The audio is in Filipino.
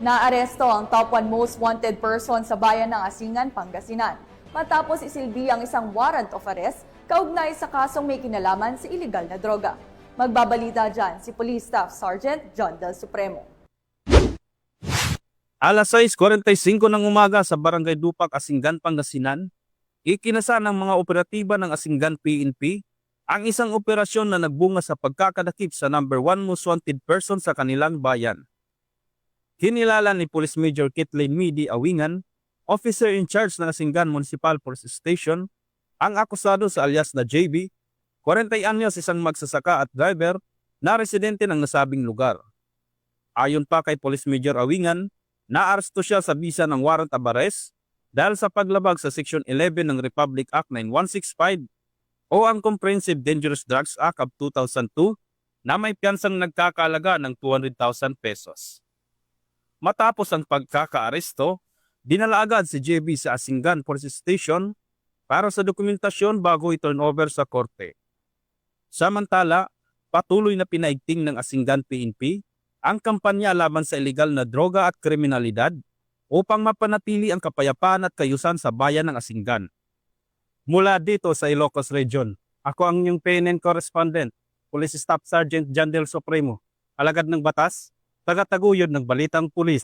Naaresto ang top 1 most wanted person sa bayan ng Asingan, Pangasinan matapos isilbi ang isang warrant of arrest kaugnay sa kasong may kinalaman sa iligal na droga. Magbabalita dyan si Police Staff Sergeant John Del Supremo. Alas 6:45 ng umaga sa Barangay Dupak, Asingan, Pangasinan, ikinasa ng mga operatiba ng Asingan PNP ang isang operasyon na nagbunga sa pagkakadakip sa number 1 most wanted person sa kanilang bayan. Kinilala ni Police Major Kathleen Midi Awingan, officer in charge ng Asingan Municipal Police Station, ang akusado sa alias na JB, 40 anyos, isang magsasaka at driver na residente ng nasabing lugar. Ayon pa kay Police Major Awingan, naaresto siya sa bisa ng warrant of arrest dahil sa paglabag sa Section 11 ng Republic Act 9165 o ang Comprehensive Dangerous Drugs Act of 2002 na may piyansang nagkakalaga ng 200,000 pesos. Matapos ang pagkakaaresto, dinala agad si JB sa Asingan Police Station para sa dokumentasyon bago i-turn over sa korte. Samantala, patuloy na pinaigting ng Asingan PNP ang kampanya laban sa iligal na droga at kriminalidad upang mapanatili ang kapayapaan at kayusan sa bayan ng Asingan. Mula dito sa Ilocos Region, ako ang inyong PNN correspondent, Police Staff Sergeant John Del Supremo, alagad ng batas, taga-taguyod ng Balitang Pulis.